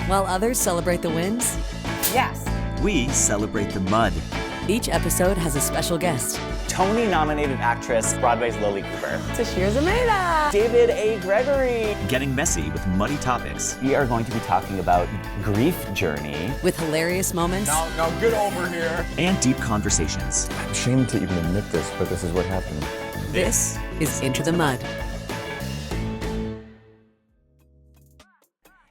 While others celebrate the wins, Yes. We celebrate the mud. each episode has a special guest. Tony-nominated actress, Broadway's Lily Cooper. Tashir Zameda. David A. Gregory. Getting messy with muddy topics. We are going to be talking about grief journey. With hilarious moments Now get over here. And deep conversations. I'm ashamed to even admit this, but this is what happened. This is Into the Mud.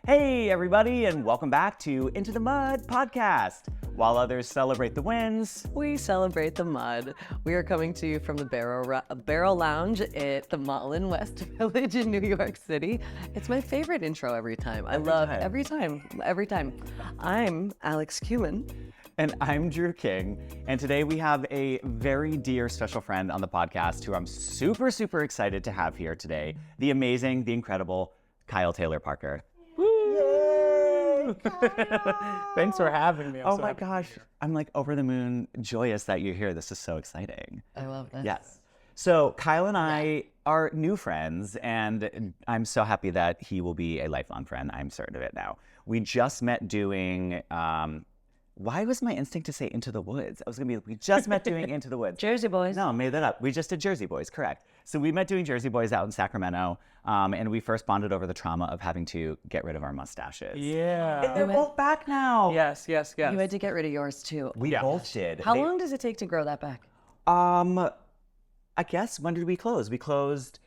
Hey, everybody, and welcome back to Into the Mud podcast. While others celebrate the wins, We celebrate the mud. We are coming to you from the Barrel Lounge at the Mullen West Village in New York City. It's my favorite intro every time. I love time. every time. I'm Alex Cuman. and I'm Drew King, and today we have a very dear special friend on the podcast who I'm super, super excited to have here today, the amazing, the incredible Kyle Taylor Parker. Thanks for having me. Oh my gosh, I'm like over the moon joyous that you're here. This is so exciting. I love this. Yes. So Kyle and I are new friends, and I'm so happy that he will be a lifelong friend. I'm certain of it now. We just met doing, why was my instinct to say Into the Woods? I was gonna be, we just met doing Into the Woods. Jersey Boys. No, I made that up. We just did Jersey Boys, correct. So we met doing Jersey Boys out in Sacramento, and we first bonded over the trauma of having to get rid of our mustaches. Yeah. And they're both back now. Yes. You had to get rid of yours too. We both did. How long does it take to grow that back? I guess, when did we close? We closed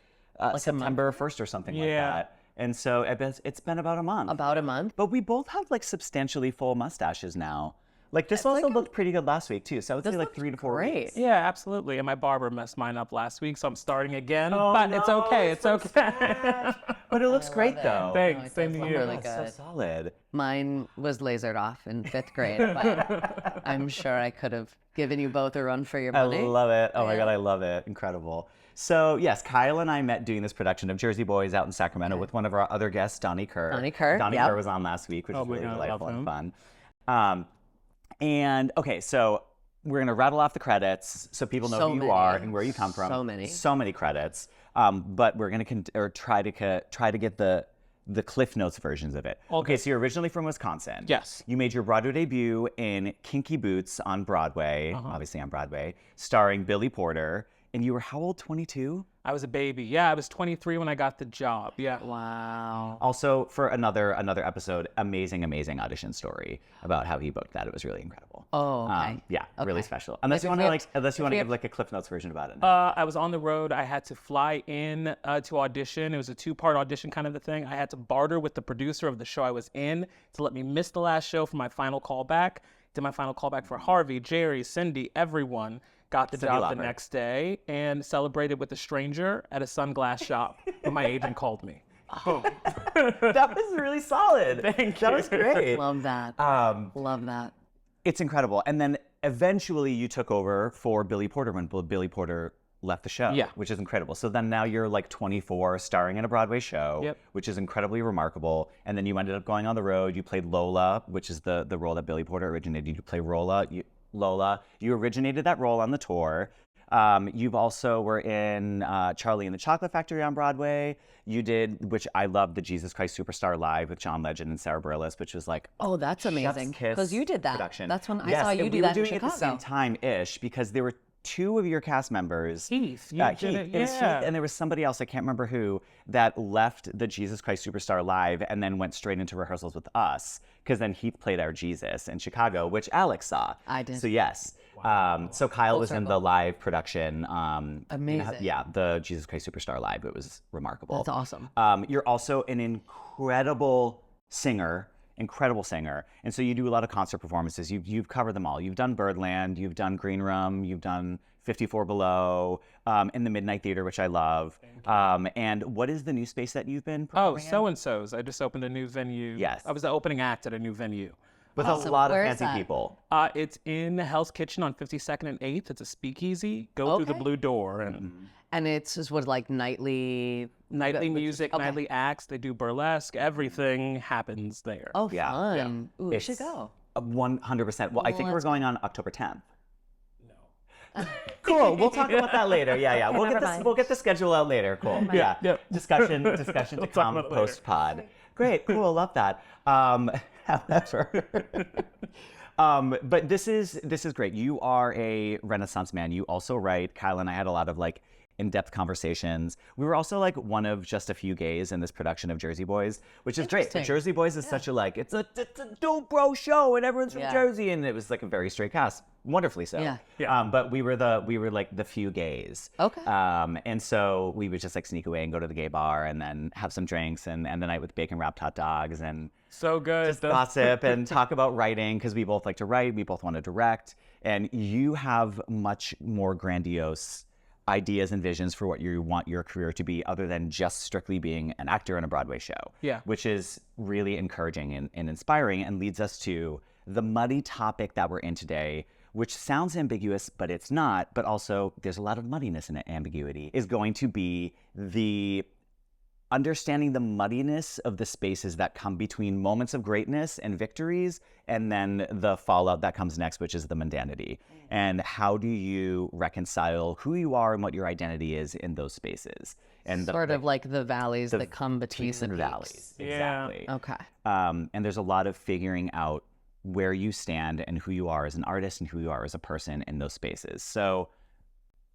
September 1st or something like Yeah. that. And so it's been about a month. About a month. But we both have like substantially full mustaches now. Like this also looked pretty good last week too. So I would say like 3 to 4 great. weeks. Yeah, absolutely. And my barber messed mine up last week, so I'm starting again. Oh, but it's no, okay. it's It's okay. But it looks great though. Thanks. Same to look you. really It's so good. solid. Mine was lasered off in 5th grade, but I'm sure I could have given you both a run for your I money. love it. Oh my God, I love it. Incredible. So yes, Kyle and I met doing this production of Jersey Boys out in Sacramento with one of our other guests, Donnie Kerr. Donnie Kerr, Donnie yep. Kerr was on last week, which Oh was my really God, I love delightful and him. fun. And okay, so we're gonna rattle off the credits so people know So who you many. are and where you come from. So many. Credits. But we're gonna try to get the Cliff Notes versions of it. Okay, so you're originally from Wisconsin. Yes. You made your Broadway debut in Kinky Boots on Broadway, obviously on Broadway, starring Billy Porter. And you were how old? 22? I was a baby. Yeah, I was 23 when I got the job. Yeah. Wow. Also, for another episode, amazing audition story about how he booked that. It was really incredible. Oh, okay. Yeah, really Okay. special. Unless you want to give like a Cliff Notes version about it. I was on the road. I had to fly in to audition. It was a 2-part audition kind of a thing. I had to barter with the producer of the show I was in to let me miss the last show for my final callback. Did my final callback for Harvey, Jerry, Cindy, everyone. Got the job the Lauper. next day and celebrated with a stranger at a sunglass shop when my agent called me. Boom. That was really solid. Thank That you. was great. Love that. Love that. It's incredible. And then eventually you took over for Billy Porter when Billy Porter left the show, Yeah. which is incredible. So then now you're like 24, starring in a Broadway show, Yep. which is incredibly remarkable. And then you ended up going on the road. You played Lola, which is the role that Billy Porter originated. You play Lola. You originated that role on the tour. You've also were in Charlie and the Chocolate Factory on Broadway. You did, which I love, the Jesus Christ SuperstarLive with John Legend and Sara Bareilles, which was like Oh, that's amazing. Because you did that. production. That's when I Yes, saw you and do we that were in doing it Chicago. at the same time-ish because there were 2 of your cast members. Heath, you did it, It was yeah. Heath, and there was somebody else, I can't remember who, that left the Jesus Christ SuperstarLive and then went straight into rehearsals with us because then Heath played our Jesus in Chicago, which Alex saw. I did. So yes. So Kyle was in the live production. Amazing. Yeah, the Jesus Christ SuperstarLive. It was remarkable. That's awesome. You're also an incredible singer, and so you do a lot of concert performances. You've covered them all. You've done Birdland, you've done Green Room, you've done 54 Below, in the Midnight Theater, which I love. And what is the new space that you've been Oh, performing in? So-and-so's. I just opened a new venue. Yes. I was the opening act at a new venue. With Awesome. a lot of Where is fancy that? people. It's in Hell's Kitchen on 52nd and 8th. It's a speakeasy. Go through the Okay. blue door and And it's just what, like nightly music, nightly acts. They do burlesque. Everything happens there. Oh, Yeah. fun. Ooh, we should It's go. 100%. Well, I think we're let's going on October 10th. Cool. We'll talk about that later. Yeah. We'll get the schedule out later. Cool. Yeah. Discussion to talk come about it later. post pod. Great. Cool. Love that. However, but this is great. You are a Renaissance man. You also write. Kyle and I had a lot of like in-depth conversations. We were also like one of just a few gays in this production of Jersey Boys, which is great. Jersey Boys is such a like it's a dope bro show, and everyone's from Jersey, and it was like a very straight cast, wonderfully so. But we were like the few gays. Okay. And so we would just like sneak away and go to the gay bar, and then have some drinks, and end the night with bacon wrapped hot dogs, and so good. just gossip and talk about writing, because we both like to write, we both want to direct, and you have much more grandiose ideas and visions for what you want your career to be, other than just strictly being an actor in a Broadway show. Yeah. Which is really encouraging and inspiring, and leads us to the muddy topic that we're in today, which sounds ambiguous, but it's not, but also there's a lot of muddiness in it. Ambiguity is going to be the understanding the muddiness of the spaces that come between moments of greatness and victories, and then the fallout that comes next, which is the mundanity. And how do you reconcile who you are and what your identity is in those spaces? And Sort of like the valleys that come between the valleys. Yeah. Exactly. Okay. And there's a lot of figuring out where you stand and who you are as an artist and who you are as a person in those spaces. So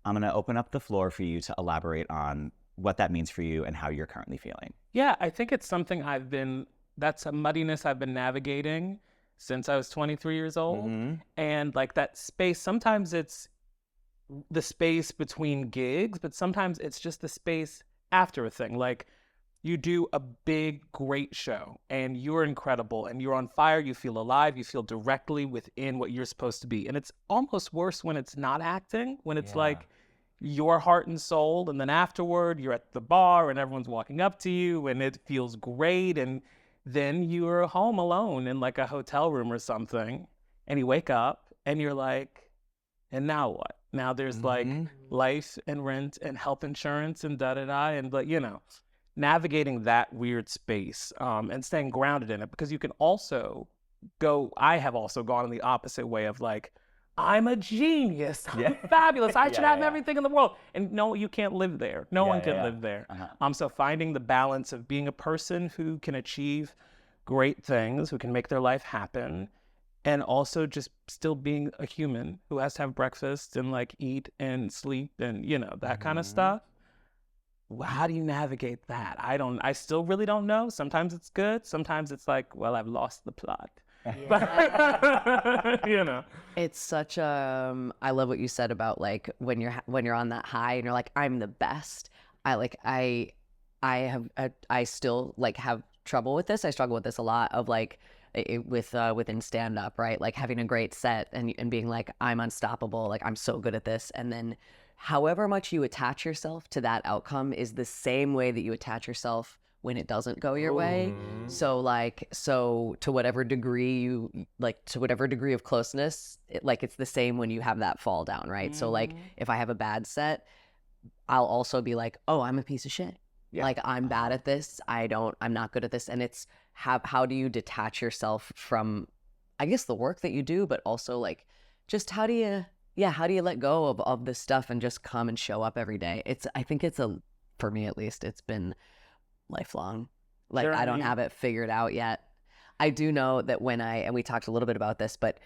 I'm going to open up the floor for you to elaborate on what that means for you and how you're currently feeling. Yeah, I think it's something that's a muddiness I've been navigating since I was 23 years old. And like that space, sometimes it's the space between gigs, but sometimes it's just the space after a thing. Like you do a big, great show and you're incredible and you're on fire, you feel alive, you feel directly within what you're supposed to be. And it's almost worse when it's not acting, when it's like your heart and soul, and then afterward you're at the bar and everyone's walking up to you and it feels great, and then you're home alone in like a hotel room or something, and you wake up and you're like, and now what? Now there's like life and rent and health insurance and da-da-da, and like, you know, navigating that weird space and staying grounded in it, because you can also I have also gone in the opposite way of like, I'm a genius. I'm fabulous. I should have everything in the world. And no, you can't live there. No one can live there. So finding the balance of being a person who can achieve great things, who can make their life happen, and also just still being a human who has to have breakfast and like eat and sleep and, you know, that kind of stuff. How do you navigate that? I still really don't know. Sometimes it's good. Sometimes it's like, well, I've lost the plot. But, you know, It's such a I love what you said about like when you're on that high and you're like, I'm the best. I still like have trouble with this. I struggle with this a lot of like within stand up, right? Like having a great set and being like, I'm unstoppable, like I'm so good at this, and then however much you attach yourself to that outcome is the same way that you attach yourself when it doesn't go your way. So to whatever degree of closeness, it's the same when you have that fall down, right? So like if I have a bad set, I'll also be like, oh, I'm a piece of shit. Like I'm bad at this. I'm not good at this. And it's how do you detach yourself from, I guess, the work that you do, but also like just how do you let go of this stuff and just come and show up every day? I think for me at least, it's been lifelong. Like I don't have it figured out yet. I do know that and we talked a little bit about this, but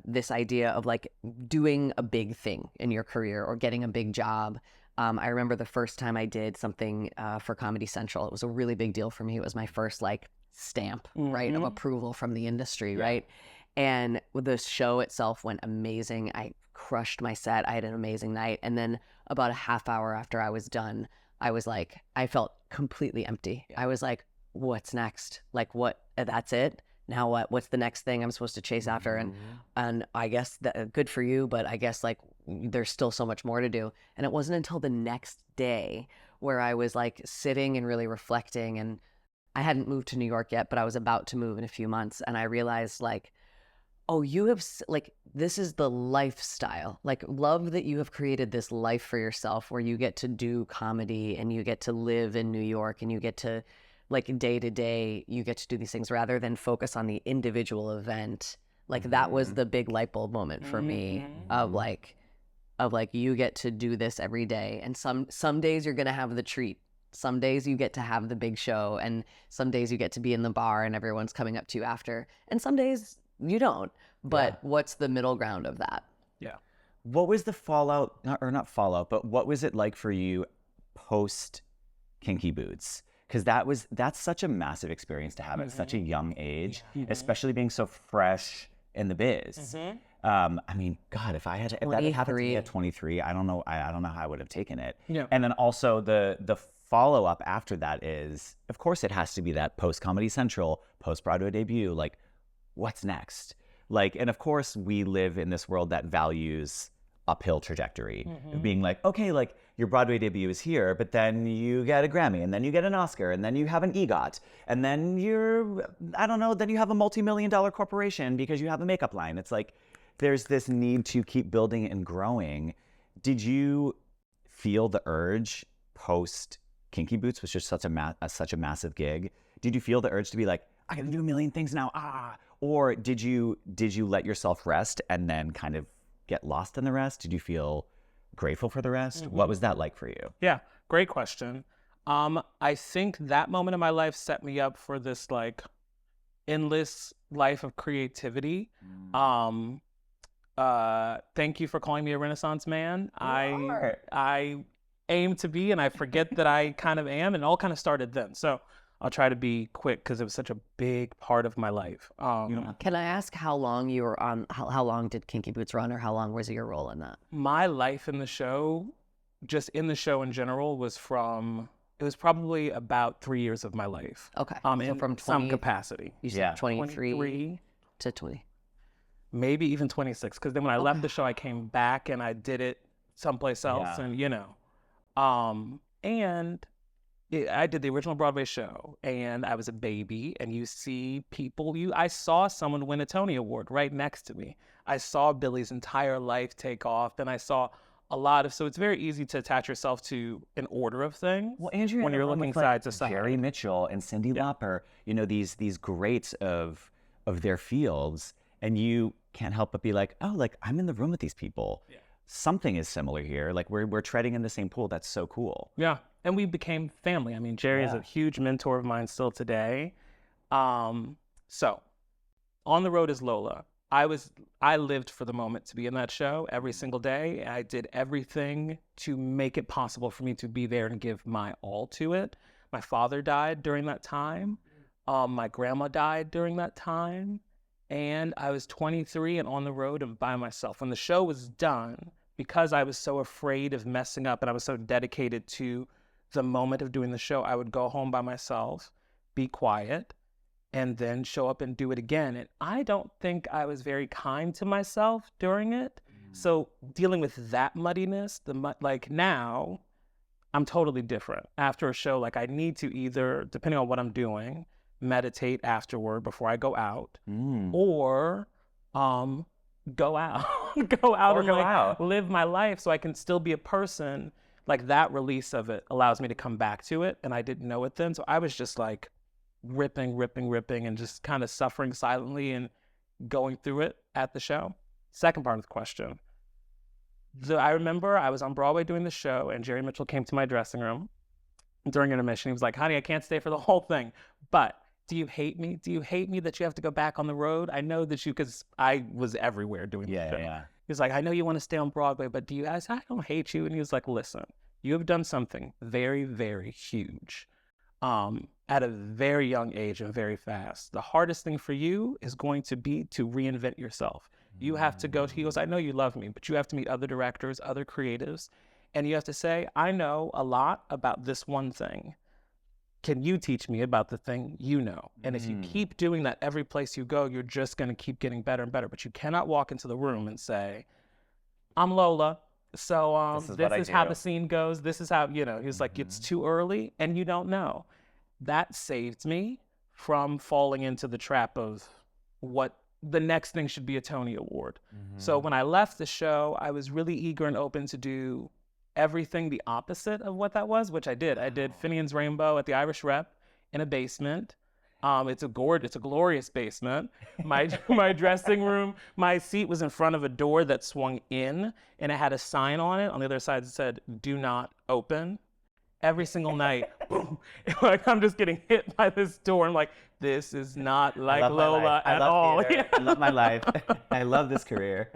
this idea of like doing a big thing in your career or getting a big job. I remember the first time I did something for Comedy Central. It was a really big deal for me. It was my first like stamp, right, of approval from the industry, right? And the show itself went amazing. I crushed my set. I had an amazing night. And then about a half hour after I was done, I was like, I felt completely empty. I was like, what's next? Like, what? That's it? Now what? What's the next thing I'm supposed to chase after? And I guess good for you, but I guess like there's still so much more to do. And it wasn't until the next day where I was like sitting and really reflecting, and I hadn't moved to New York yet, but I was about to move in a few months. And I realized like, oh, you have like, this is the lifestyle. Like, love that you have created this life for yourself where you get to do comedy and you get to live in New York and you get to, like, day to day, you get to do these things rather than focus on the individual event. Like, that was the big light bulb moment for me of like, you get to do this every day. And some days you're going to have the treat Some days you get to have the big show, and some days you get to be in the bar and everyone's coming up to you after, and some days you don't. But what's the middle ground of that? Yeah. What was the fallout, not fallout, but what was it like for you post Kinky Boots? Because that's such a massive experience to have at such a young age, especially being so fresh in the biz. I mean, God, if that had happened to me at 23, I don't know how I would have taken it. Yeah. And then also the follow up after that is, of course, it has to be that post Comedy Central, post Broadway debut. Like, what's next? Like, and of course, we live in this world that values uphill trajectory of being like, okay, like your Broadway debut is here, but then you get a Grammy, and then you get an Oscar, and then you have an EGOT, and then then you have a multi-million-dollar corporation because you have a makeup line. It's like there's this need to keep building and growing. Did you feel the urge post Kinky Boots, which is such a massive gig? Did you feel the urge to be like, I can do a million things now, or did you let yourself rest and then kind of get lost in the rest? Did you feel grateful for the rest? What was that like for you? Yeah, great question. I think that moment in my life set me up for this like endless life of creativity. Thank you for calling me a Renaissance man. I aim to be, and I forget that I kind of am, and it all kind of started then. So I'll try to be quick because it was such a big part of my life. Can I ask how long you were on? How long did Kinky Boots run, or how long was your role in that? My life in the show, just in the show in general, was probably about 3 years of my life. Okay. In from some capacity. You said 23 23 to 20. maybe even 26. Because then when I left the show, I came back and I did it someplace else, and I did the original Broadway show, and I was a baby, and you see people, I saw someone win a Tony Award right next to me. I saw Billy's entire life take off, and I saw a lot of, so it's very easy to attach yourself to an order of things when you're looking side to side. Jerry Mitchell and Cyndi Lauper, these greats of their fields, and you can't help but be like, oh, like I'm in the room with these people. Yeah. Something is similar here. Like we're treading in the same pool. That's so cool. Yeah. And we became family. I mean, Jerry is a huge mentor of mine still today. So on the road is Lola. I lived for the moment to be in that show every single day. I did everything to make it possible for me to be there and give my all to it. My father died during that time. My grandma died during that time. And I was 23 and on the road and by myself. When the show was done, because I was so afraid of messing up and I was so dedicated to the moment of doing the show, I would go home by myself, be quiet, and then show up and do it again. And I don't think I was very kind to myself during it. So dealing with that muddiness, like now, I'm totally different. After a show, like I need to either, depending on what I'm doing, meditate afterward before I go out, or go out, live my life so I can still be a person. Like that release of it allows me to come back to it, and I didn't know it then. So I was just like ripping, and just kind of suffering silently and going through it at the show. Second part of the question. I remember I was on Broadway doing the show, and Jerry Mitchell came to my dressing room during intermission. He was like, honey, I can't stay for the whole thing, but do you hate me? Do you hate me that you have to go back on the road? I know that because I was everywhere doing the show. Yeah. He was like, I know you want to stay on Broadway, but do you? I said, I don't hate you. And he was like, listen, you have done something very, very huge at a very young age and very fast. The hardest thing for you is going to be to reinvent yourself. You have to go, he goes, I know you love me, but you have to meet other directors, other creatives, and you have to say, I know a lot about this one thing. Can you teach me about the thing you know? And if you keep doing that every place you go, you're just going to keep getting better and better. But you cannot walk into the room and say, I'm Lola. So this is how the scene goes. This is how, he's like, it's too early and you don't know. That saved me from falling into the trap of what the next thing should be a Tony Award. So when I left the show, I was really eager and open to do everything the opposite of what that was, which I did. I did Finian's Rainbow at the Irish Rep in a basement. It's a glorious basement. My dressing room, my seat was in front of a door that swung in, and it had a sign on it. On the other side, it said, "Do not open." every single night. Boom. Like I'm just getting hit by this door. I'm like, this is not like Lola at all. Theater. I love my life. I love this career.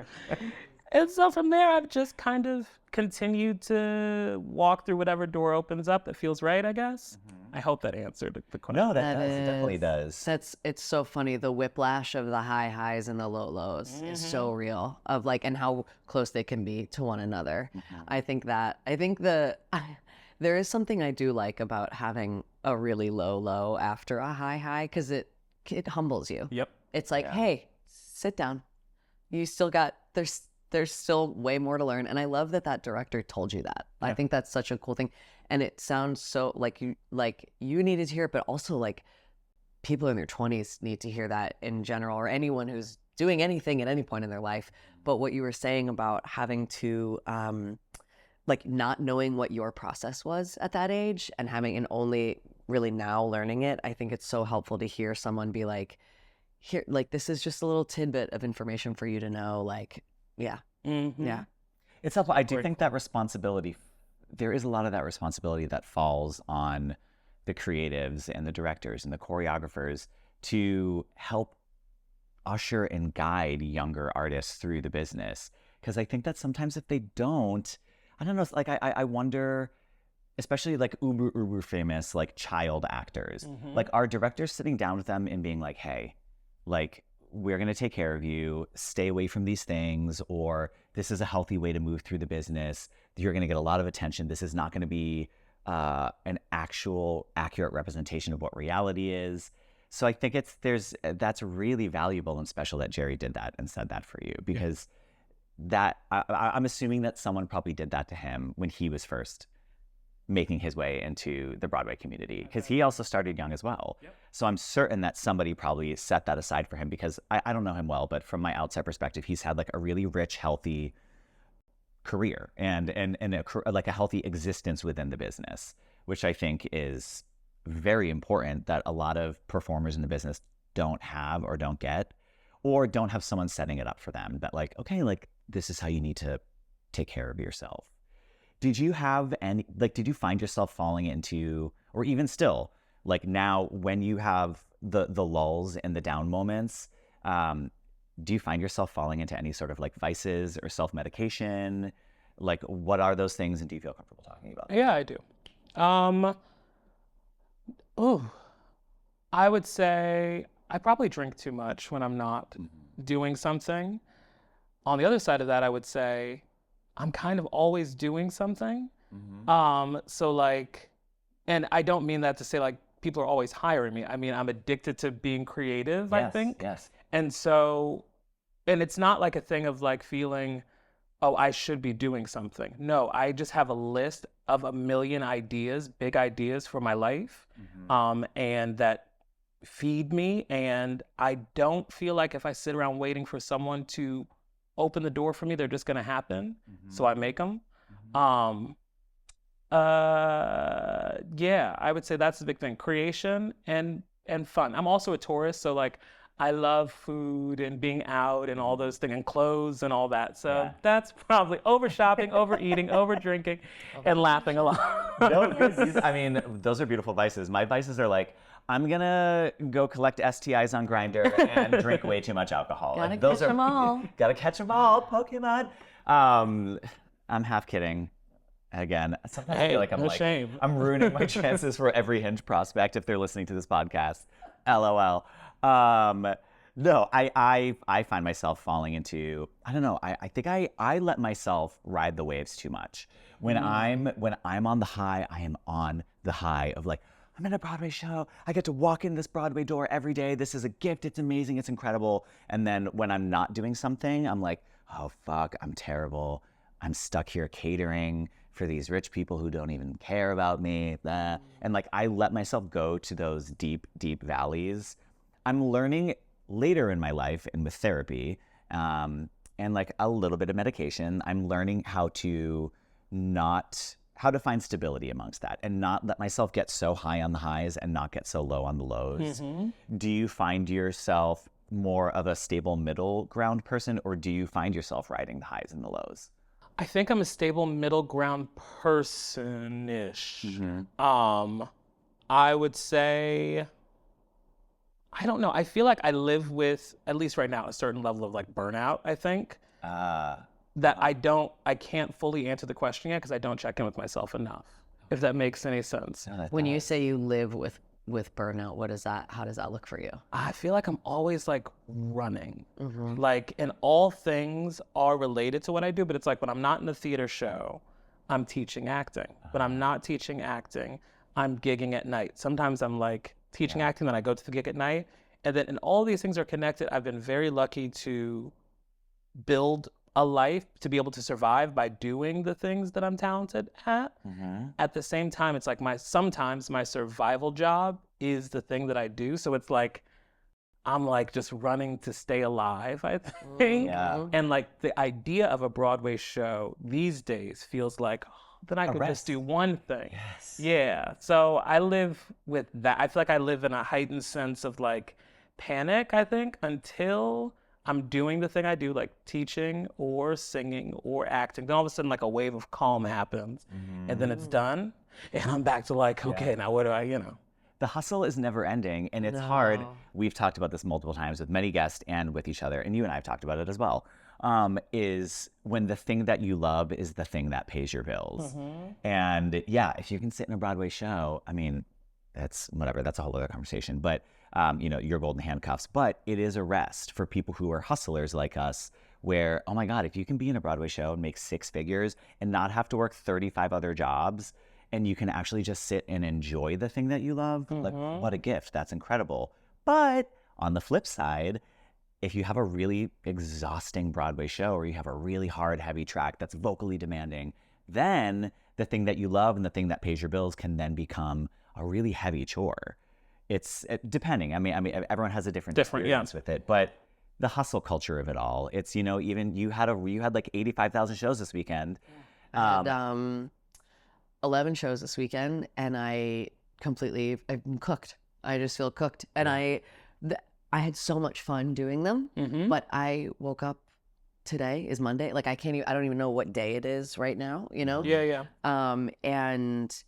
And so from there, I've just kind of continued to walk through whatever door opens up that feels right, I guess. I hope that answered the question. No, that does. It definitely does. It's so funny. The whiplash of the high highs and the low lows is so real, of like, and how close they can be to one another. I think there is something I do like about having a really low low after a high high, because it humbles you. Yep. It's like, hey, sit down. You still got, there's still way more to learn. And I love that director told you that. I think that's such a cool thing. And it sounds so like you needed to hear it, but also like people in their 20s need to hear that in general, or anyone who's doing anything at any point in their life. But what you were saying about having to, like not knowing what your process was at that age and only really now learning it, I think it's so helpful to hear someone be like, here, like, this is just a little tidbit of information for you to know, like, yeah. Yeah. It's helpful. I do think that responsibility, there is a lot of that responsibility that falls on the creatives and the directors and the choreographers to help usher and guide younger artists through the business. Because I think that sometimes if they don't, I don't know, it's like I wonder, especially like uber famous like child actors, like are directors sitting down with them and being like, hey, like, we're going to take care of you, stay away from these things, or this is a healthy way to move through the business. You're going to get a lot of attention. This is not going to be an actual accurate representation of what reality is. So I think that's really valuable and special that Jerry did that and said that for you, because I'm assuming that someone probably did that to him when he was first making his way into the Broadway community, because he also started young as well. So I'm certain that somebody probably set that aside for him, because I don't know him well, but from my outside perspective, he's had like a really rich, healthy career and like a healthy existence within the business, which I think is very important, that a lot of performers in the business don't have or don't get, or don't have someone setting it up for them, that like, okay, like this is how you need to take care of yourself. Did you find yourself falling into, or even still, like now when you have the lulls and the down moments, do you find yourself falling into any sort of like vices or self-medication? Like what are those things, and do you feel comfortable talking about them? Yeah, I do. I would say I probably drink too much when I'm not doing something. On the other side of that, I would say I'm kind of always doing something. So like, and I don't mean that to say like people are always hiring me. I mean, I'm addicted to being creative, I think. Yes. And so, and it's not like a thing of like feeling, oh, I should be doing something. No, I just have a list of a million ideas, big ideas for my life, and that feed me. And I don't feel like if I sit around waiting for someone to open the door for me, they're just going to happen. So I make them. Yeah, I would say that's the big thing. Creation and fun. I'm also a Taurus, so like I love food and being out and all those things, and clothes and all that. So that's probably over shopping, overeating, over drinking, and laughing a lot. I mean, those are beautiful vices. My vices are like, I'm gonna go collect STIs on Grindr and drink way too much alcohol. Gotta Like, those catch 'em all. Gotta catch them all, Pokemon. I'm half kidding. Again, sometimes I feel like I'm ruining my chances for every Hinge prospect if they're listening to this podcast. LOL. No, I find myself falling into, I don't know, I think I let myself ride the waves too much. When I'm on the high, I am on the high of like, I'm in a Broadway show. I get to walk in this Broadway door every day. This is a gift. It's amazing. It's incredible. And then when I'm not doing something, I'm like, oh, fuck, I'm terrible. I'm stuck here catering for these rich people who don't even care about me. Blah. And like, I let myself go to those deep, deep valleys. I'm learning later in my life and with therapy and like a little bit of medication, I'm learning how to find stability amongst that and not let myself get so high on the highs and not get so low on the lows. Do you find yourself more of a stable middle ground person, or do you find yourself riding the highs and the lows? I think I'm a stable middle ground person-ish. I would say, I don't know. I feel like I live with, at least right now, a certain level of like burnout, I think. That I can't fully answer the question yet because I don't check in with myself enough, if that makes any sense. When you say you live with burnout, how does that look for you? I feel like I'm always like running. Like, and all things are related to what I do, but it's like when I'm not in the theater show, I'm teaching acting. When I'm not teaching acting, I'm gigging at night. Sometimes I'm like teaching acting, then I go to the gig at night. And all these things are connected. I've been very lucky to build a life to be able to survive by doing the things that I'm talented at. At the same time, it's like sometimes my survival job is the thing that I do. So it's like, I'm like just running to stay alive, I think. And like the idea of a Broadway show these days feels like, then I could just do one thing. Yeah. So I live with that. I feel like I live in a heightened sense of like panic, I think, until I'm doing the thing I do, like teaching or singing or acting. Then all of a sudden, like a wave of calm happens, and then it's done, and I'm back to like, okay, now what do I, The hustle is never ending, and it's hard. We've talked about this multiple times with many guests and with each other, and you and I have talked about it as well, is when the thing that you love is the thing that pays your bills. And yeah, if you can sit in a Broadway show, I mean, that's whatever, that's a whole other conversation, but your golden handcuffs. But it is a rest for people who are hustlers like us, where, oh my God, if you can be in a Broadway show and make 6 figures and not have to work 35 other jobs, and you can actually just sit and enjoy the thing that you love, like, what a gift. That's incredible. But on the flip side, if you have a really exhausting Broadway show or you have a really hard, heavy track that's vocally demanding, then the thing that you love and the thing that pays your bills can then become a really heavy chore. It's depending. I mean, everyone has a different experience with it, but the hustle culture of it all. It's, even you had like 85,000 shows this weekend. I had 11 shows this weekend, and I'm cooked. I just feel cooked, and I had so much fun doing them. But I woke up, today is Monday. Like I don't even know what day it is right now. And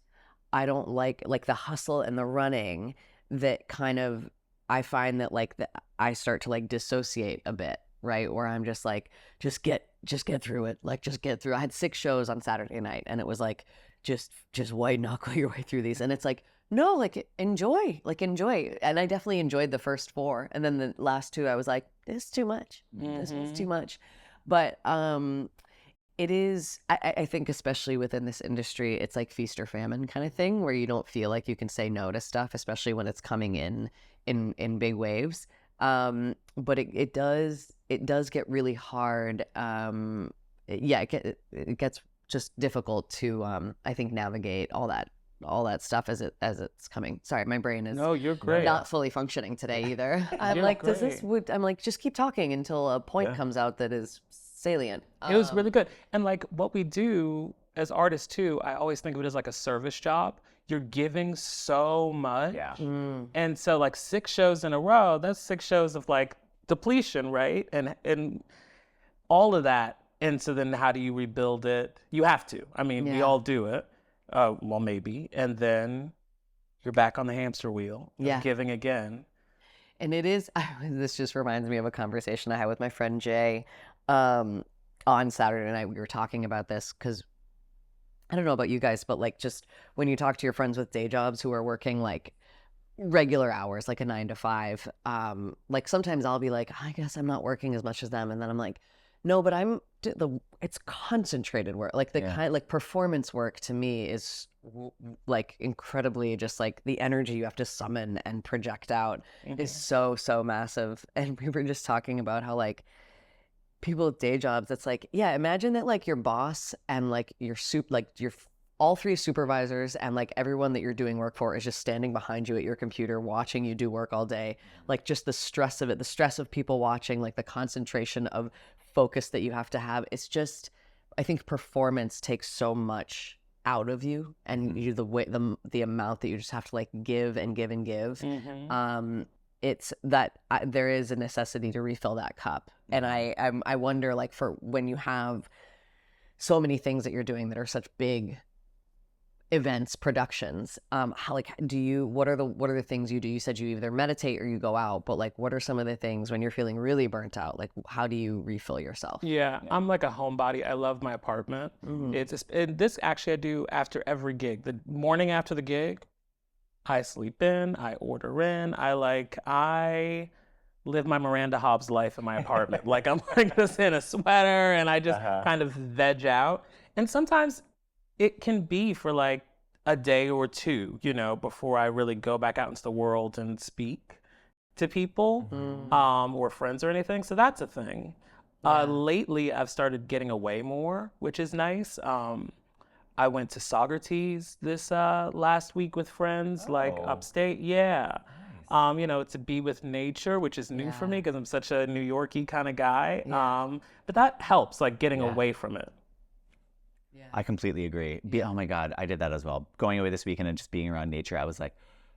I don't like the hustle and the running. That kind of, I find that like I start to like dissociate a bit, right? Where I'm just like, just get through it. Like just get through. I had 6 shows on Saturday night, and it was like, just white knuckle your way through these. And it's like, no, like enjoy. And I definitely enjoyed the first 4. And then the last 2, I was like, this is too much. This was too much. But it is, I think, especially within this industry, it's like feast or famine kind of thing, where you don't feel like you can say no to stuff, especially when it's coming in big waves. But it does get really hard. It gets just difficult to, I think, navigate all that stuff as it's coming. Sorry, my brain is you're great. Not fully functioning today either. I'm You're like, great. I'm like, just keep talking until a point comes out that is salient. It was really good. And like what we do as artists too, I always think of it as like a service job. You're giving so much. And so like 6 shows in a row, that's 6 shows of like depletion, right? And all of that. And so then how do you rebuild it? You have to. I mean, we all do it. Well, maybe. And then you're back on the hamster wheel of giving again. And it is, this just reminds me of a conversation I had with my friend Jay on Saturday night. We were talking about this because I don't know about you guys, but like just when you talk to your friends with day jobs who are working like regular hours, like a 9 to 5, like sometimes I'll be like, I guess I'm not working as much as them. And then I'm like, no, but it's concentrated work. Like the kind, like performance work to me is like incredibly just like the energy you have to summon and project out is so massive. And we were just talking about how like people with day jobs, it's like, imagine that like your boss and like your all 3 supervisors and like everyone that you're doing work for is just standing behind you at your computer watching you do work all day. Like just the stress of it, the stress of people watching, like the concentration of focus that you have to have. It's just, I think performance takes so much out of you, and you the amount that you just have to like give and give and give. It's that there is a necessity to refill that cup. And I wonder, like, for when you have so many things that you're doing that are such big events, productions. How, like, what are the things you do? You said you either meditate or you go out, but like, what are some of the things when you're feeling really burnt out? Like, how do you refill yourself? Yeah, I'm like a homebody. I love my apartment. This actually I do after every gig. The morning after the gig, I sleep in, I order in, I live my Miranda Hobbs life in my apartment. Like, I'm like just in a sweater and I just kind of veg out. And sometimes it can be for like a day or two, you know, before I really go back out into the world and speak to people or friends or anything. So that's a thing. Lately, I've started getting away more, which is nice. I went to Socrates this last week with friends, like upstate. Yeah. You know, to be with nature, which is new for me because I'm such a New Yorkie kind of guy. But that helps, like getting away from it. I completely agree. Oh my God, I did that as well. Going away this weekend and just being around nature, I was like,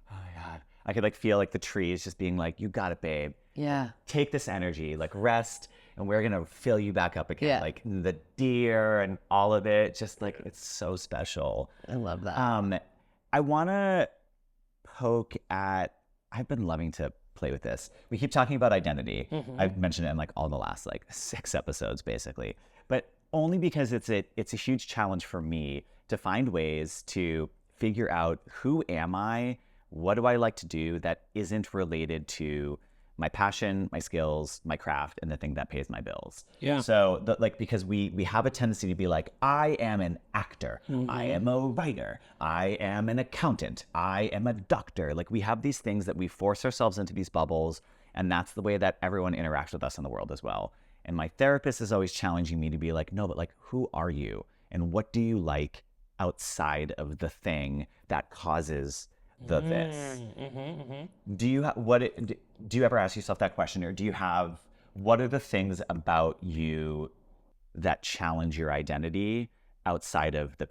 oh my God. I could like feel like the trees just being like, you got it, babe. Yeah. Take this energy, like rest, and we're gonna fill you back up again. Yeah. Like the deer and all of it, just like it's so special. I love that. I wanna poke at, I've been loving to play with this. We keep talking about identity. I've mentioned it in like all the last like 6 episodes basically. But only because it's a huge challenge for me to find ways to figure out who am I, what do I like to do that isn't related to my passion, my skills, my craft, and the thing that pays my bills. Yeah. So because we have a tendency to be like, I am an actor, I am a writer, I am an accountant, I am a doctor. Like we have these things that we force ourselves into these bubbles, and that's the way that everyone interacts with us in the world as well. And my therapist is always challenging me to be like, no, but like, who are you? And what do you like outside of the thing that causes the this? Do you ever ask yourself that question, or do you have, what are the things about you that challenge your identity outside of the?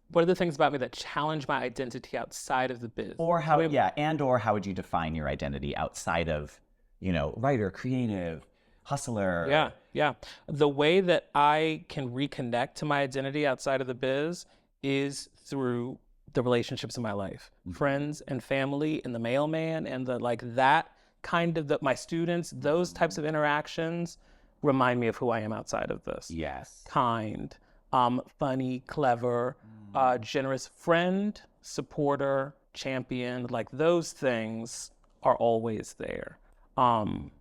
What are the things about me that challenge my identity outside of the biz? Or how, or how would you define your identity outside of, you know, writer, creative, hustler? Yeah. The way that I can reconnect to my identity outside of the biz is through the relationships in my life, friends and family and the mailman and the like that kind of my students, those types of interactions remind me of who I am outside of this. Yes. Kind, funny, clever, generous friend, supporter, champion, like those things are always there. And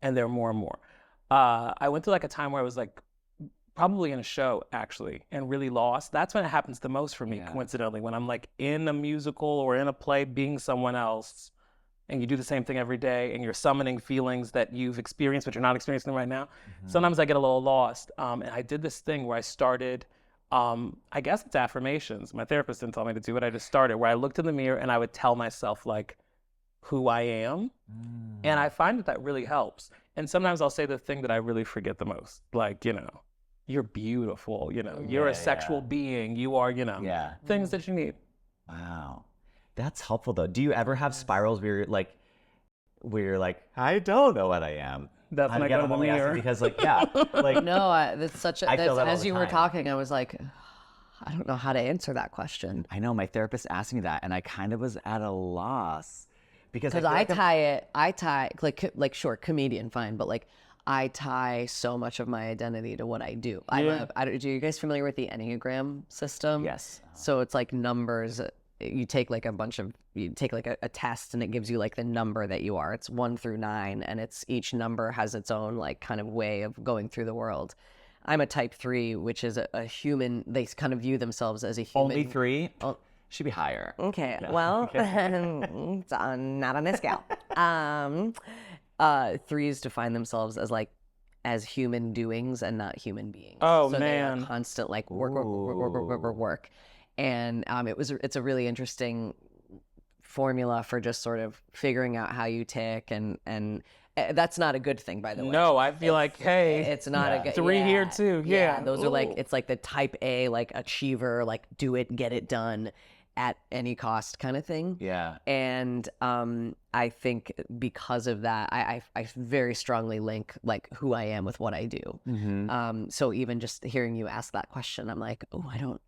there are more and more. I went through like a time where I was like probably in a show actually and really lost. That's when it happens the most for me, coincidentally, when I'm like in a musical or in a play being someone else and you do the same thing every day and you're summoning feelings that you've experienced but you're not experiencing them right now. Sometimes I get a little lost. And I did this thing where I started, I guess it's affirmations. My therapist didn't tell me to do it. I just started where I looked in the mirror and I would tell myself like who I am. And I find that really helps. And sometimes I'll say the thing that I really forget the most, like, you know, you're beautiful, you know, you're a sexual being, you are, you know, things that you need. Wow. That's helpful though. Do you ever have spirals where you're like, I don't know what I am? That's when I go to the mirror. Because like, No, that's such a, feel that all as the you were time. talking, I was like, I don't know how to answer that question. I know my therapist asked me that and I kind of was at a loss because I tie like sure, comedian, fine, but like I tie so much of my identity to what I do. Are you guys familiar with the Enneagram system? Yes. So it's like numbers. You take like a test and it gives you like the number that you are. It's 1 through 9 and it's each number has its own like kind of way of going through the world. I'm a type 3, which is a human. They kind of view themselves as a human. Only 3? Oh, should be higher. Okay. Yeah. Well, it's not on this scale. 3s define themselves as human doings and not human beings. Oh, so man. they are constant like work. And it's a really interesting formula for just sort of figuring out how you tick and that's not a good thing, by the way. No, I feel like, hey, it's not a good 3 here too. Yeah. Those are like, it's like the type A, like achiever, like do it, get it done. at any cost kind of thing. Yeah. And I think because of that, I very strongly link like who I am with what I do. So even just hearing you ask that question, I'm like, oh,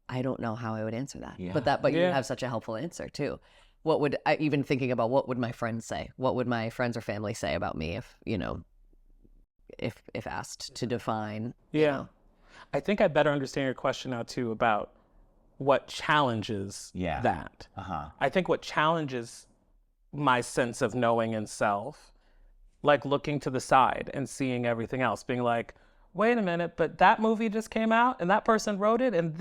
I don't know how I would answer that. Yeah. But you have such a helpful answer too. What would I even thinking about what would my friends say? What would my friends or family say about me if, you know, if asked to define? Yeah. You know? I think I better understand your question now too about what challenges that. I think what challenges my sense of knowing and self, like looking to the side and seeing everything else, being like, wait a minute, but that movie just came out and that person wrote it and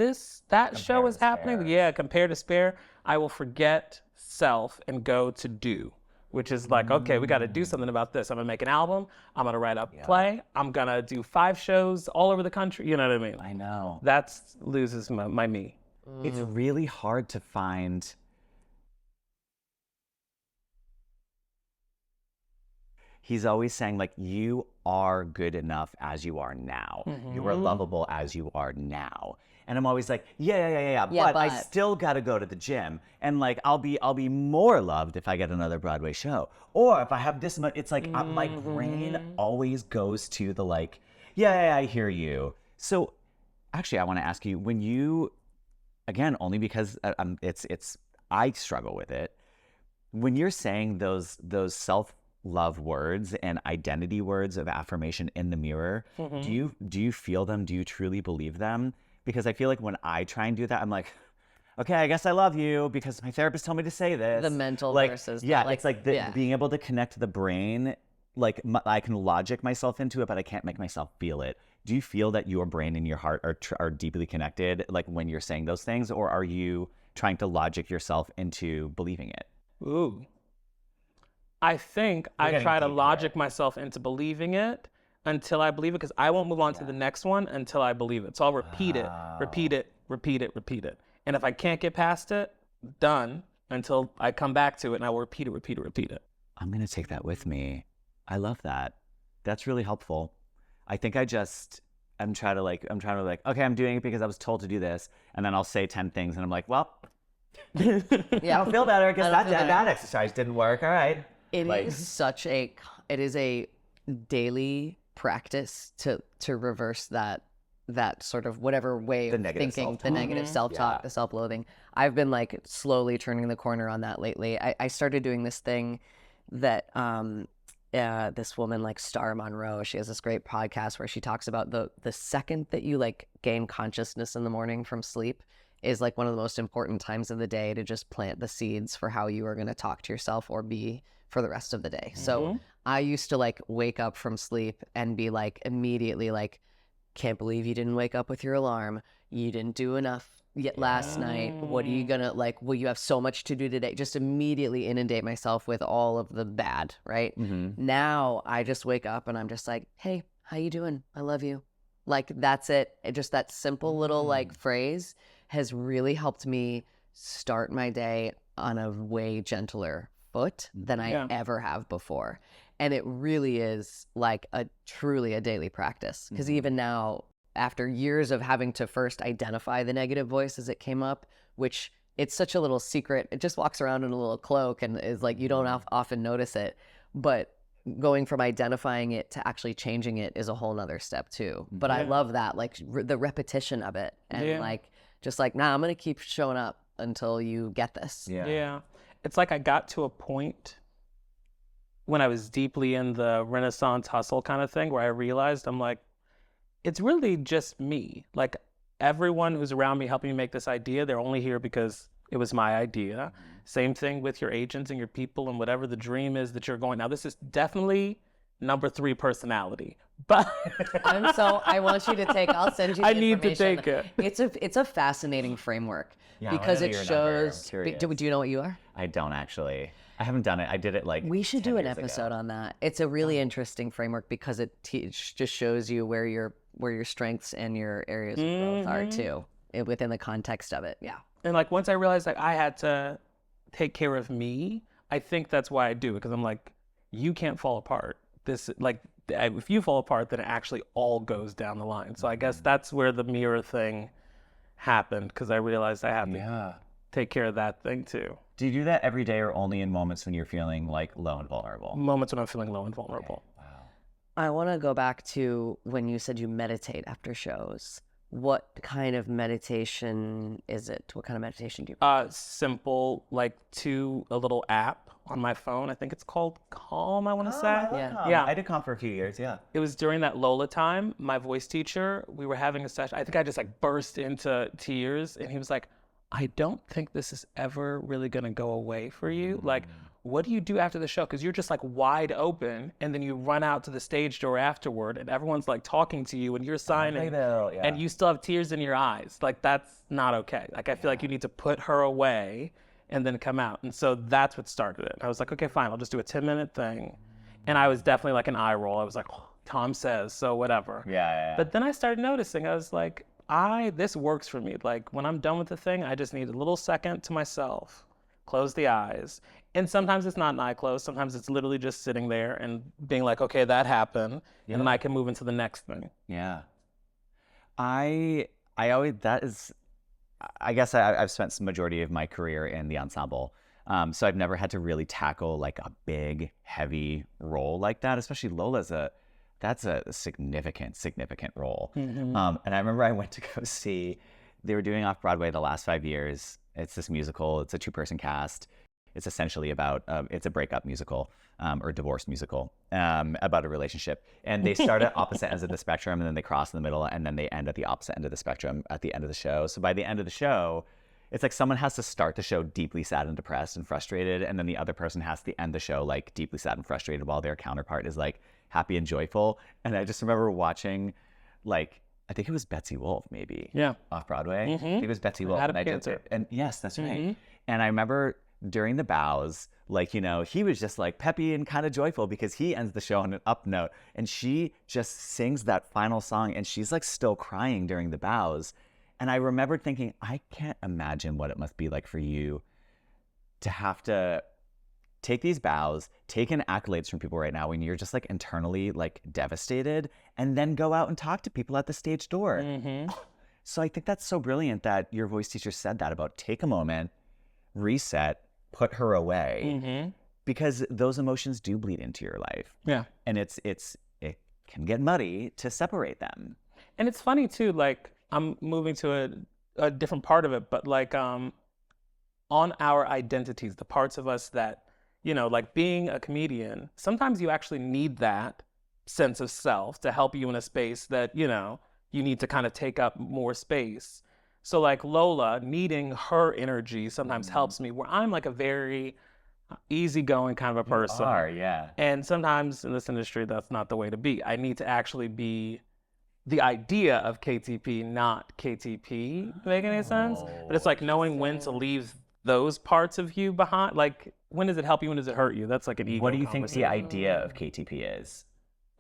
that show is happening. Yeah, compare to spare. I will forget self and go to do, which is like, okay, we got to do something about this. I'm gonna make an album. I'm gonna write a play. I'm gonna do 5 shows all over the country. You know what I mean? I know. That loses my me. It's really hard to find. He's always saying, like, you are good enough as you are now. You are lovable as you are now. And I'm always like, yeah. But I still got to go to the gym. And, like, I'll be more loved if I get another Broadway show. Or if I have this much, it's like my brain always goes to the, like, yeah, I hear you. So, actually, I want to ask you, when you, again, only because I struggle with it. When you're saying those self-love words and identity words of affirmation in the mirror, do you feel them? Do you truly believe them? Because I feel like when I try and do that, I'm like, okay, I guess I love you because my therapist told me to say this. The mental like, versus yeah, like, it's like being able to connect the brain. Like I can logic myself into it, but I can't make myself feel it. Do you feel that your brain and your heart are deeply connected, like when you're saying those things, or are you trying to logic yourself into believing it? Ooh. I think I try to logic myself into believing it until I believe it, because I won't move on to the next one until I believe it. So I'll repeat it. And if I can't get past it, done, until I come back to it, and I will repeat it. I'm going to take that with me. I love that. That's really helpful. I think I'm trying to like, okay, I'm doing it because I was told to do this. And then I'll say 10 things and I'm like, well, I don't feel better because that exercise didn't work. All right. It is a daily practice to reverse that sort of whatever way of thinking, the negative self-talk, the self-loathing. I've been like slowly turning the corner on that lately. I started doing this thing that this woman like Star Monroe, she has this great podcast where she talks about the second that you like gain consciousness in the morning from sleep is like one of the most important times of the day to just plant the seeds for how you are going to talk to yourself or be for the rest of the day. So I used to like wake up from sleep and be like immediately like, can't believe you didn't wake up with your alarm. You didn't do enough yet last night. What are you gonna like? Well, you have so much to do today. Just immediately inundate myself with all of the bad, right? Now I just wake up and I'm just like, hey, how you doing? I love you. Like that's it. Just that simple little like phrase has really helped me start my day on a way gentler foot than I ever have before. And it really is like truly a daily practice. Because even now, after years of having to first identify the negative voice as it came up, which it's such a little secret, it just walks around in a little cloak and is like, you don't often notice it. But going from identifying it to actually changing it is a whole nother step too. But I love that, like the repetition of it. And like, just like, nah, I'm going to keep showing up until you get this. Yeah. It's like I got to a point when I was deeply in the Renaissance hustle kind of thing where I realized I'm like, it's really just me. Like everyone who's around me helping me make this idea, they're only here because it was my idea. Same thing with your agents and your people and whatever the dream is that you're going. Now, this is definitely number 3 personality, but and so I want you to I'll send you the I need to information. take it. It's a fascinating framework because it shows, do you know what you are? I don't actually. I haven't done it. I did it like we should 10 do an years episode ago. on that. It's a really interesting framework because it just shows you where your strengths and your areas of growth are too, within the context of it. Yeah. And like once I realized like I had to take care of me, I think that's why I do it, because I'm like, you can't fall apart. This like if you fall apart, then it actually all goes down the line. So I guess that's where the mirror thing happened, because I realized I had to take care of that thing too. Do you do that every day or only in moments when you're feeling like low and vulnerable? Moments when I'm feeling low and vulnerable. Wow. I want to go back to when you said you meditate after shows. What kind of meditation is it? What kind of meditation do you? Simple, like to a little app on my phone. I think it's called Calm, I want to say. Yeah. I did Calm for a few years, yeah. It was during that Lola time, my voice teacher, we were having a session. I think I just like burst into tears and he was like, I don't think this is ever really going to go away for you. Like, what do you do after the show? Because you're just like wide open and then you run out to the stage door afterward and everyone's like talking to you and you're signing and you still have tears in your eyes. Like, that's not okay. Like, I feel like you need to put her away and then come out. And so that's what started it. I was like, okay, fine, I'll just do a 10-minute thing. And I was definitely like an eye roll. I was like, oh, Tom says, so whatever. Yeah. But then I started noticing, I was like, this works for me. Like, when I'm done with the thing, I just need a little second to myself, close the eyes. And sometimes it's not an eye close. Sometimes it's literally just sitting there and being like, okay, that happened. And then I can move into the next thing. Yeah. I guess I've spent the majority of my career in the ensemble. So I've never had to really tackle like a big, heavy role like that, especially Lola's that's a significant role. And I remember I went to go see, they were doing Off-Broadway the last 5 years. It's this musical, it's a 2-person cast. It's essentially about, it's a breakup musical or divorce musical about a relationship. And they start at opposite ends of the spectrum and then they cross in the middle and then they end at the opposite end of the spectrum at the end of the show. So by the end of the show, it's like someone has to start the show deeply sad and depressed and frustrated. And then the other person has to end the show like deeply sad and frustrated while their counterpart is like happy and joyful. And I just remember watching like, I think it was Betsy Wolfe maybe. Yeah. Off-Broadway. I think it was Betsy Wolfe. Adam Cantor. And yes, that's right. And I remember during the bows, like, you know, he was just like peppy and kind of joyful because he ends the show on an up note. And she just sings that final song and she's like still crying during the bows. And I remember thinking, I can't imagine what it must be like for you to have to take these bows, take in accolades from people right now when you're just like internally like devastated, and then go out and talk to people at the stage door. So I think that's so brilliant that your voice teacher said that about take a moment, reset, put her away, because those emotions do bleed into your life. Yeah. And it can get muddy to separate them. And it's funny too, like I'm moving to a different part of it, but like on our identities, the parts of us that, you know, like being a comedian, sometimes you actually need that sense of self to help you in a space that, you know, you need to kind of take up more space. So like Lola, needing her energy sometimes helps me, where I'm like a very easygoing kind of a person. You are, yeah. And sometimes in this industry, that's not the way to be. I need to actually be the idea of KTP, not KTP. Make any sense? But it's like knowing when to leave those parts of you behind. Like, when does it help you? When does it hurt you? That's like an ego. What do you think the idea of KTP is?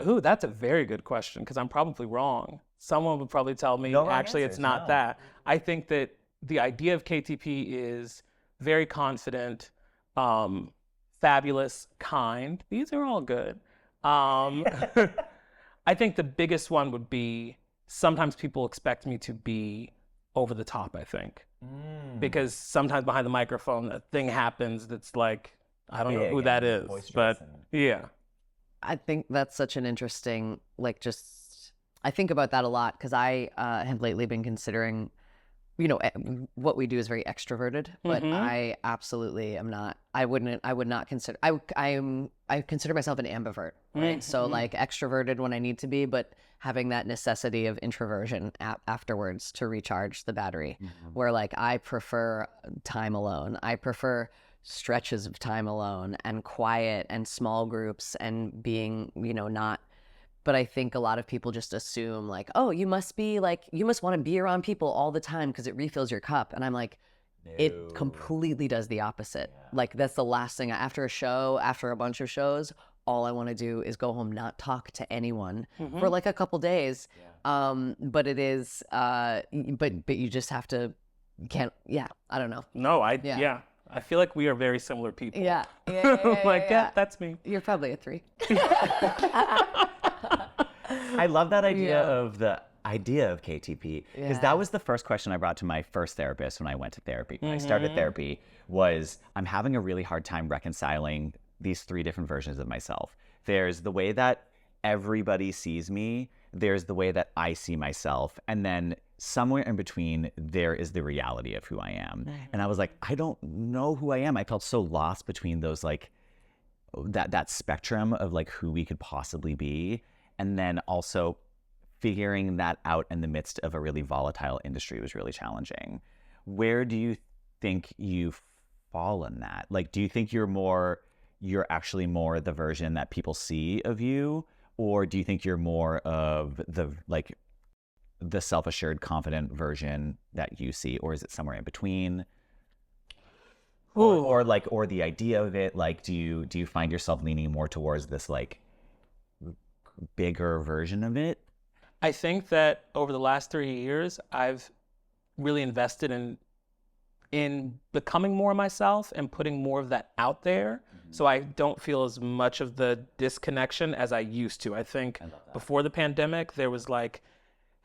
Ooh, that's a very good question, because I'm probably wrong. Someone would probably tell me, actually, it's not that. I think that the idea of KTP is very confident, fabulous, kind. These are all good. I think the biggest one would be sometimes people expect me to be over the top, I think. Because sometimes behind the microphone, a thing happens that's like, I don't know who that is, but yeah. I think that's such an interesting, like, just, I think about that a lot because I have lately been considering, you know, what we do is very extroverted, but I absolutely am not, I would not consider, I consider myself an ambivert, right? So like extroverted when I need to be, but having that necessity of introversion afterwards to recharge the battery, where like I prefer time alone. I prefer stretches of time alone and quiet and small groups and being, you know, not, but I think a lot of people just assume like, oh, you must want to be around people all the time because it refills your cup. And I'm like, no. It completely does the opposite. Yeah. Like that's the last thing after a show, after a bunch of shows, all I want to do is go home, not talk to anyone for like a couple days. Yeah. But it is, but you just have to, I don't know. No, I feel like we are very similar people. Yeah. Like, yeah, that's me. You're probably a 3. I love that idea of idea of KTP, because that was the first question I brought to my first therapist when I went to therapy. When I started therapy, was I'm having a really hard time reconciling these three different versions of myself. There's the way that everybody sees me, there's the way that I see myself, and then somewhere in between, there is the reality of who I am. And I was like, I don't know who I am. I felt so lost between those, like, that spectrum of like who we could possibly be, and then also figuring that out in the midst of a really volatile industry was really challenging. Where do you think you fall in that? Like, do you think you're actually more the version that people see of you, or do you think you're more of the self-assured, confident version that you see, or is it somewhere in between? Or the idea of it, like, do you find yourself leaning more towards this like bigger version of it? I think that over the last 3 years, I've really invested in becoming more myself and putting more of that out there. So I don't feel as much of the disconnection as I used to. I think before the pandemic, there was like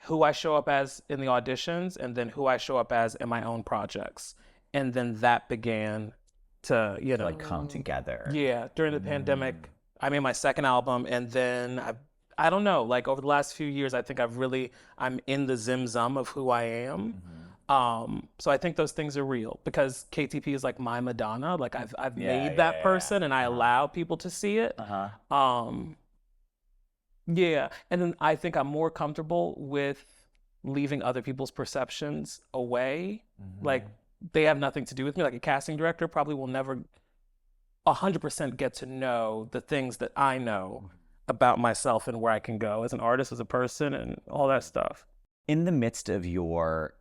who I show up as in the auditions and then who I show up as in my own projects. And then that began to, like come together. Yeah, during the pandemic, I made my second album, and then I don't know, like over the last few years, I think I'm in the zim zum of who I am. So I think those things are real because KTP is like my Madonna. Like I've made that person and I allow people to see it. Yeah, and then I think I'm more comfortable with leaving other people's perceptions away. Like they have nothing to do with me. Like a casting director probably will never 100% get to know the things that I know about myself and where I can go as an artist, as a person, and all that stuff. In the midst of your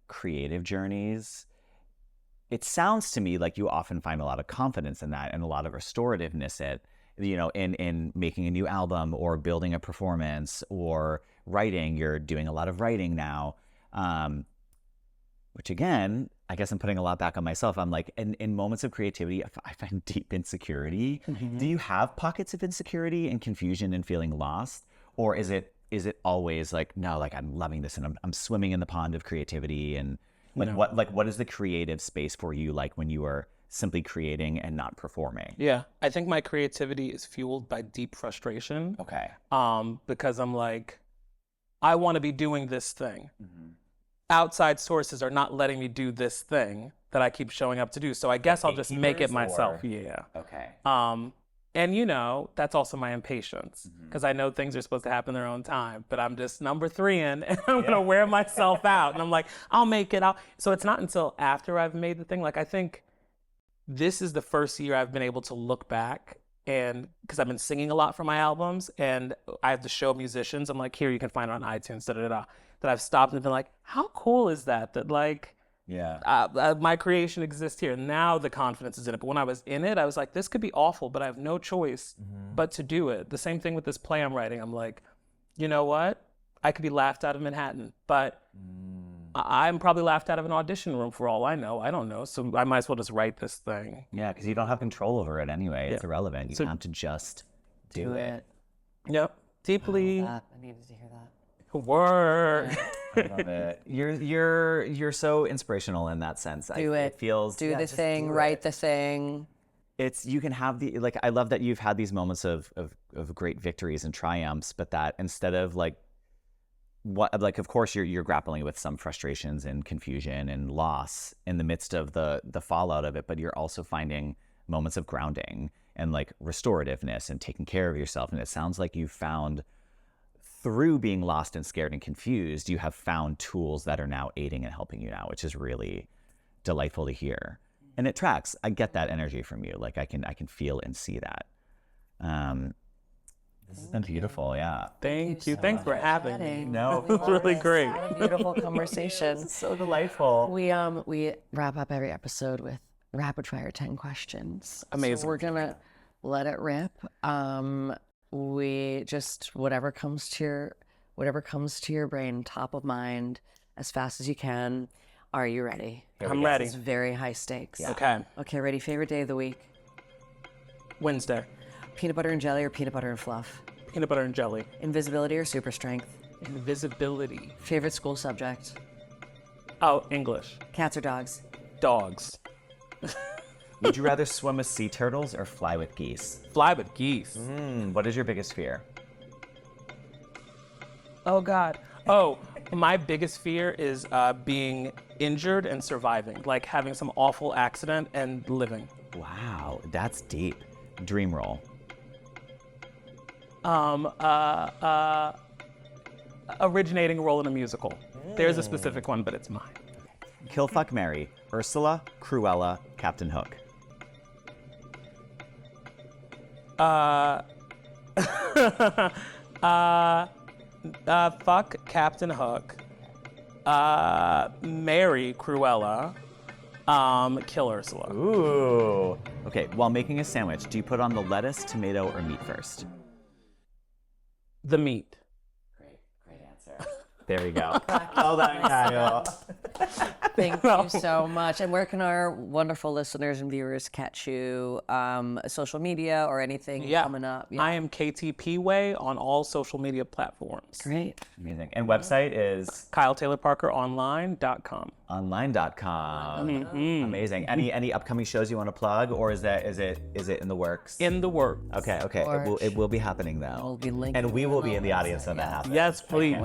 creative journeys, it sounds to me like you often find a lot of confidence in that and a lot of restorativeness in making a new album or building a performance or writing. You're doing a lot of writing now, which again, I guess I'm putting a lot back on myself. I'm like, in moments of creativity, I find deep insecurity. Do you have pockets of insecurity and confusion and feeling lost? Or is it always like, no, like I'm loving this and I'm swimming in the pond of creativity? And what is the creative space for you like when you are simply creating and not performing? Yeah, I think my creativity is fueled by deep frustration. Okay. Because I'm like, I want to be doing this thing. Outside sources are not letting me do this thing that I keep showing up to do. So I guess I'll just make it myself. Yeah. Okay. And that's also my impatience because I know things are supposed to happen their own time, but I'm just number 3 in and I'm going to wear myself out. And I'm like, I'll make it out. So it's not until after I've made the thing. Like, I think this is the first year I've been able to look back, and because I've been singing a lot for my albums and I have to show musicians, I'm like, here, you can find it on iTunes, that I've stopped and been like, how cool is that like, my creation exists here. Now the confidence is in it. But when I was in it, I was like, this could be awful, but I have no choice but to do it. The same thing with this play I'm writing. I'm like, you know what? I could be laughed out of Manhattan, but I'm probably laughed out of an audition room for all I know. I don't know. So I might as well just write this thing. Yeah, because you don't have control over it anyway. It's irrelevant. You have to just do it. Yep. Deeply. I needed to hear that. Word. I love it. You're so inspirational in that sense. It feels do the thing, write the thing. You can have I love that you've had these moments of great victories and triumphs, but that instead of of course you're grappling with some frustrations and confusion and loss in the midst of the fallout of it, but you're also finding moments of grounding and like restorativeness and taking care of yourself. And it sounds like you found, through being lost and scared and confused, you have found tools that are now aiding and helping you now, which is really delightful to hear. And it tracks. I get that energy from you. Like I can feel and see that. This has been beautiful. Yeah. Thank you. Thanks for having me. No, it was really great. What a beautiful conversation. It's so delightful. We wrap up every episode with rapid fire 10 questions. Amazing. So we're gonna let it rip. We just whatever comes to your brain, top of mind, as fast as you can. Are you ready? I'm ready. It's very high stakes. Yeah. Okay, ready? Favorite day of the week? Wednesday. Peanut butter and jelly or peanut butter and fluff? Peanut butter and jelly. Invisibility or super strength? Invisibility. Favorite school subject? Oh, English. Cats or dogs? Dogs. Would you rather swim with sea turtles or fly with geese? Fly with geese. What is your biggest fear? Oh, God. Oh, my biggest fear is being injured and surviving, like having some awful accident and living. Wow, that's deep. Dream role. Originating role in a musical. There's a specific one, but it's mine. Kill, fuck, marry. Ursula, Cruella, Captain Hook. Fuck Captain Hook. Marry Cruella. Kill Ursula. Ooh. Okay, while making a sandwich, do you put on the lettuce, tomato, or meat first? The meat. There we go. Well done, Kyle. Thank you so much. And where can our wonderful listeners and viewers catch you? Social media or anything coming up? I am KTP Way on all social media platforms. Great. Amazing. And website is KyleTaylorParkerOnline.com. online.com. Amazing. Any upcoming shows you want to plug, or is it in the works? In the work. Okay. It will be happening though. We'll be linking and we will be in the below. audience when that happens. Yes, please.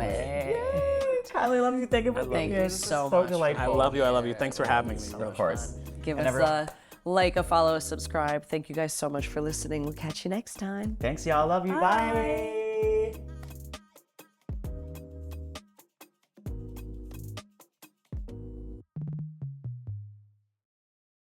Tyler, I love you. Thank you Thank you so much. I love you. I love you. Thanks for having me. Of course. Give And us everyone- a like, a follow, a subscribe. Thank you guys so much for listening. We'll catch you next time. Thanks, y'all. Love you. Bye.